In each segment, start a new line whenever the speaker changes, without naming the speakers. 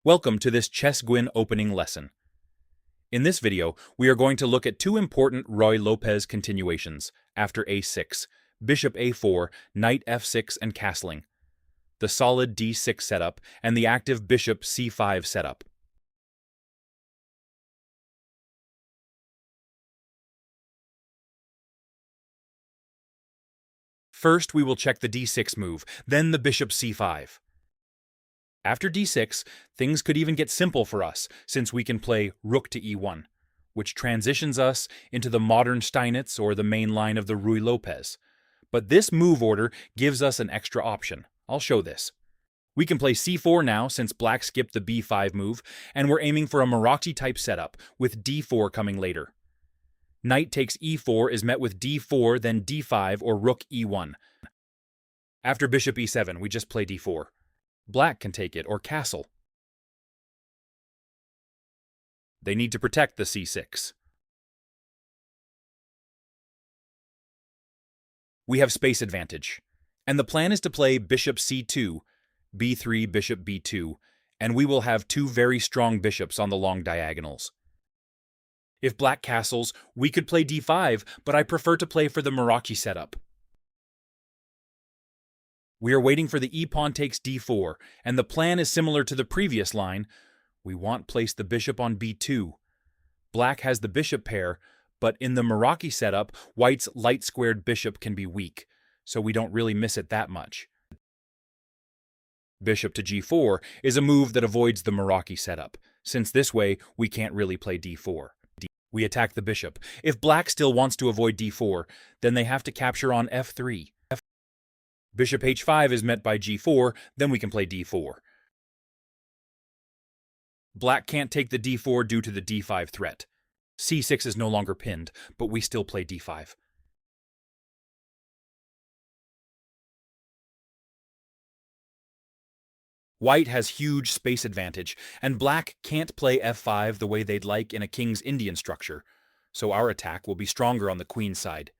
Welcome to this ChessGuin opening lesson. In this video, we are going to look at two important Ruy Lopez continuations after a6, bishop a4, knight f6 and castling, the solid d6 setup, and the active bishop c5 setup. First, we will check the d6 move, then the bishop c5. After d6, things could even get simple for us, since we can play rook to e1, which transitions us into the modern Steinitz or the main line of the Ruy Lopez. But this move order gives us an extra option. I'll show this. We can play c4 now, since black skipped the b5 move, and we're aiming for a Maroczy-type setup, with d4 coming later. Knight takes e4 is met with d4, then d5 or rook e1. After bishop e7, we just play d4. Black can take it or castle. They need to protect the c6. We have space advantage, and the plan is to play bishop c2, b3, bishop b2, and we will have two very strong bishops on the long diagonals. If black castles, we could play d5, but I prefer to play for the Maroczy setup. We are waiting for the e-pawn takes d4, and the plan is similar to the previous line. We want place the bishop on b2. Black has the bishop pair, but in the Maroczy setup, white's light-squared bishop can be weak, so we don't really miss it that much. Bishop to g4 is a move that avoids the Maroczy setup, since this way we can't really play d4. We attack the bishop. If black still wants to avoid d4, then they have to capture on f3. Bishop h5 is met by g4, then we can play d4. Black can't take the d4 due to the d5 threat. c6 is no longer pinned, but we still play d5. White has huge space advantage, and black can't play f5 the way they'd like in a king's Indian structure, so our attack will be stronger on the queen side.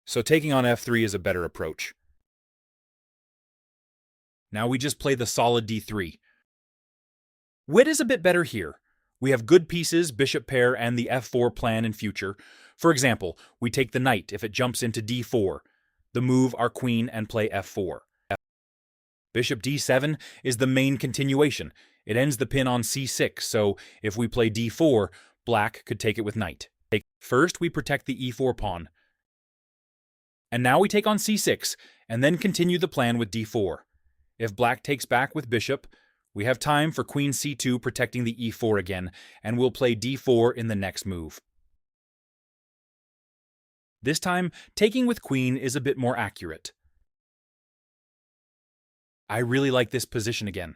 So taking on f3 is a better approach. Now we just play the solid d3. Wit is a bit better here. We have good pieces, bishop pair, and the f4 plan in future. For example, we take the knight if it jumps into d4, the move our queen and play f4. Bishop d7 is the main continuation. It ends the pin on c6, so if we play d4, black could take it with knight. First, we protect the e4 pawn. And now we take on c6, and then continue the plan with d4. If black takes back with bishop, we have time for queen c2 protecting the e4 again, and we'll play d4 in the next move. This time, taking with queen is a bit more accurate. I really like this position again.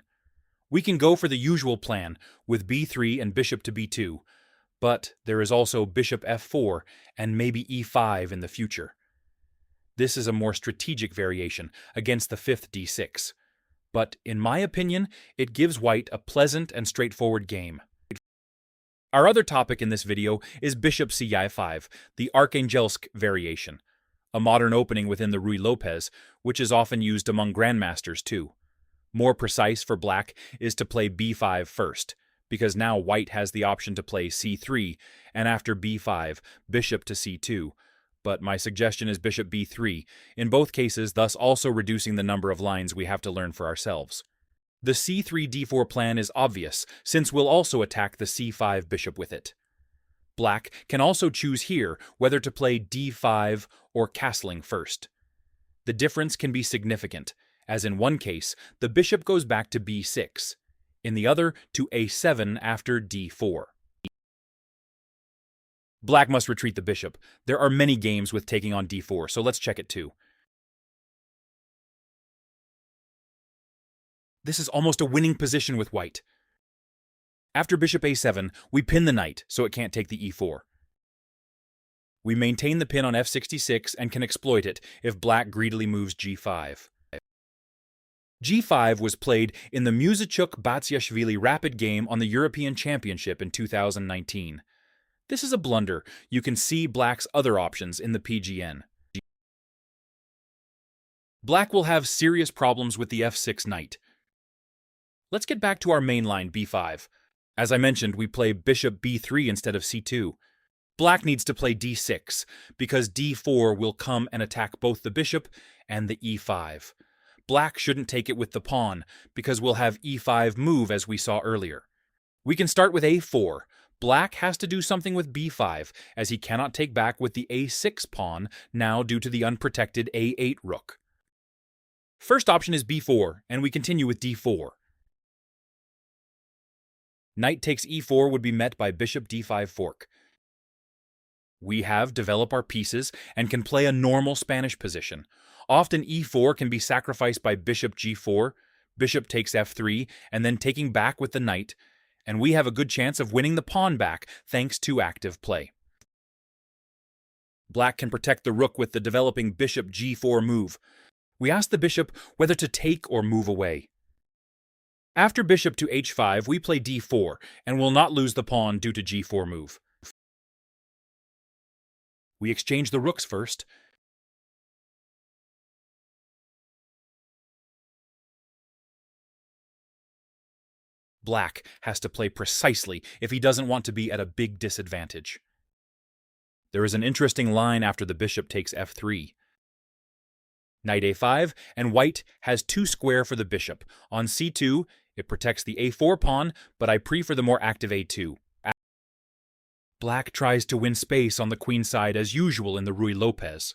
We can go for the usual plan, with b3 and bishop to b2, but there is also bishop f4 and maybe e5 in the future. This is a more strategic variation against the fifth d6. But in my opinion, it gives white a pleasant and straightforward game. Our other topic in this video is bishop ci5, the Archangelsk variation, a modern opening within the Ruy Lopez, which is often used among grandmasters too. More precise for black is to play b5 first, because now white has the option to play c3, and after b5, bishop to c2. But my suggestion is bishop b3, in both cases thus also reducing the number of lines we have to learn for ourselves. The c3 d4 plan is obvious, since we'll also attack the c5 bishop with it. Black can also choose here whether to play d5 or castling first. The difference can be significant, as in one case, the bishop goes back to b6, in the other to a7 after d4. Black must retreat the bishop. There are many games with taking on d4, so let's check it too. This is almost a winning position with white. After bishop a7, we pin the knight, so it can't take the e4. We maintain the pin on f66 and can exploit it if black greedily moves g5. g5 was played in the Maroczy-type rapid game on the European Championship in 2019. This is a blunder. You can see black's other options in the PGN. Black will have serious problems with the f6 knight. Let's get back to our main line b5. As I mentioned, we play bishop b3 instead of c2. Black needs to play d6, because d4 will come and attack both the bishop and the e5. Black shouldn't take it with the pawn, because we'll have e5 move as we saw earlier. We can start with a4. Black has to do something with b5, as he cannot take back with the a6 pawn now due to the unprotected a8 rook. First option is b4, and we continue with d4. Knight takes e4 would be met by bishop d5 fork. We have developed our pieces and can play a normal Spanish position. Often e4 can be sacrificed by bishop g4, bishop takes f3, and then taking back with the knight, and we have a good chance of winning the pawn back thanks to active play. Black can protect the rook with the developing bishop g4 move. We ask the bishop whether to take or move away. After bishop to h5, we play d4, and will not lose the pawn due to g4 move. We exchange the rooks first. Black has to play precisely if he doesn't want to be at a big disadvantage. There is an interesting line after the bishop takes f3. Knight a5, and white has two square for the bishop. On c2, it protects the a4 pawn, but I prefer the more active a2. Black tries to win space on the queenside as usual in the Ruy Lopez.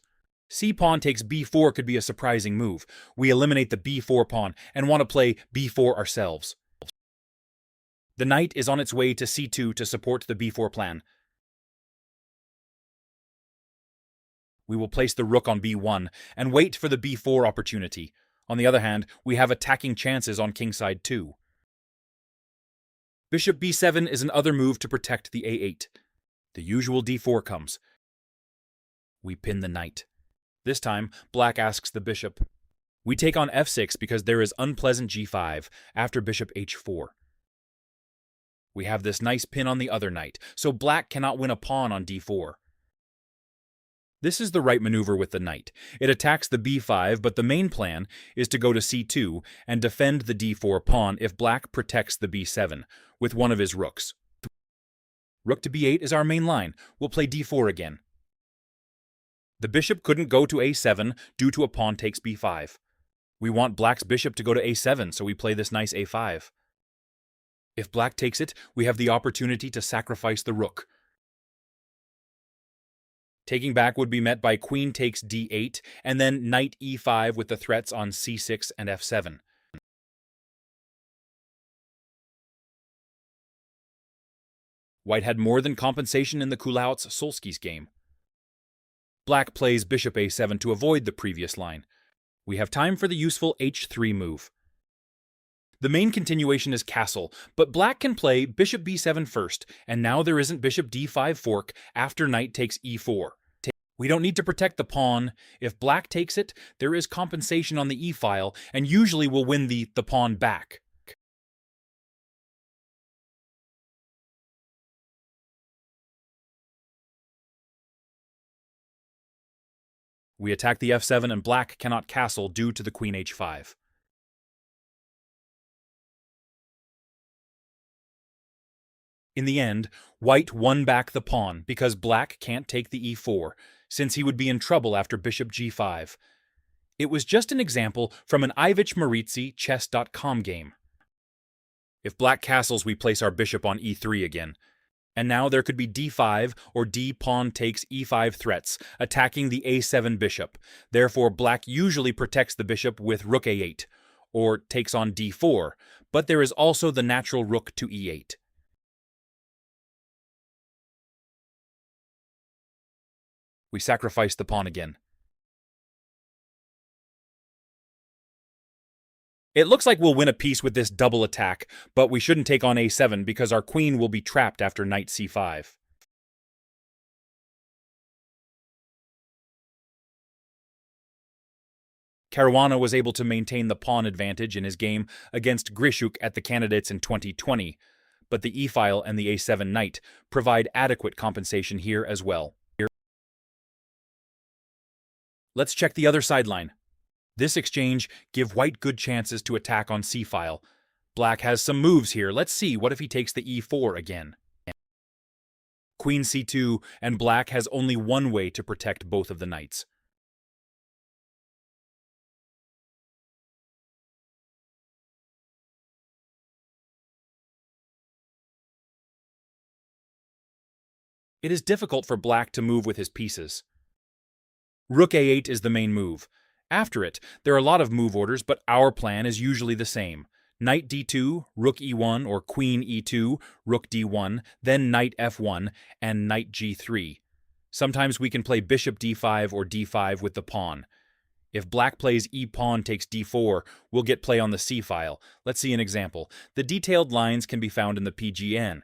C-pawn takes b4 could be a surprising move. We eliminate the b4 pawn and want to play b4 ourselves. The knight is on its way to c2 to support the b4 plan. We will place the rook on b1 and wait for the b4 opportunity. On the other hand, we have attacking chances on kingside too. Bishop b7 is another move to protect the a8. The usual d4 comes. We pin the knight. This time, black asks the bishop. We take on f6 because there is unpleasant g5 after bishop h4. We have this nice pin on the other knight, so black cannot win a pawn on d4. This is the right maneuver with the knight. It attacks the b5, but the main plan is to go to c2 and defend the d4 pawn if black protects the b7 with one of his rooks. Rook to b8 is our main line. We'll play d4 again. The bishop couldn't go to a7 due to a pawn takes b5. We want black's bishop to go to a7, so we play this nice a5. If black takes it, we have the opportunity to sacrifice the rook. Taking back would be met by queen takes d8, and then knight e5 with the threats on c6 and f7. White had more than compensation in the Kulauts-Solskis game. Black plays bishop a7 to avoid the previous line. We have time for the useful h3 move. The main continuation is castle, but black can play bishop b7 first, and now there isn't bishop d5 fork after knight takes e4. We don't need to protect the pawn. If black takes it, there is compensation on the e-file, and usually will win the pawn back. We attack the f7 and black cannot castle due to the queen h5. In the end, white won back the pawn because black can't take the e4, since he would be in trouble after bishop g5. It was just an example from an Ivich Maroczy chess.com game. If black castles, we place our bishop on e3 again. And now there could be d5 or d pawn takes e5 threats, attacking the a7 bishop. Therefore, black usually protects the bishop with rook a8, or takes on d4, but there is also the natural rook to e8. We sacrifice the pawn again. It looks like we'll win a piece with this double attack, but we shouldn't take on a7 because our queen will be trapped after knight c5. Caruana was able to maintain the pawn advantage in his game against Grishuk at the candidates in 2020, but the e-file and the a7 knight provide adequate compensation here as well. Let's check the other sideline. This exchange give white good chances to attack on c-file. Black has some moves here. Let's see, what if he takes the e4 again? Queen c2, and black has only one way to protect both of the knights. It is difficult for black to move with his pieces. Rook a8 is the main move. After it, there are a lot of move orders, but our plan is usually the same. Knight d2, rook e1 or queen e2, rook d1, then knight f1, and knight g3. Sometimes we can play bishop d5 or d5 with the pawn. If black plays e-pawn takes d4, we'll get play on the c-file. Let's see an example. The detailed lines can be found in the PGN.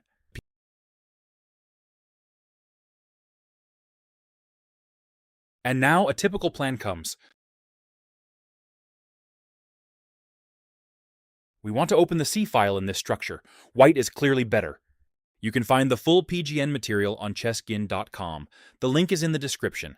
And now a typical plan comes. We want to open the C-file in this structure. White is clearly better. You can find the full PGN material on ChessGuin.com. The link is in the description.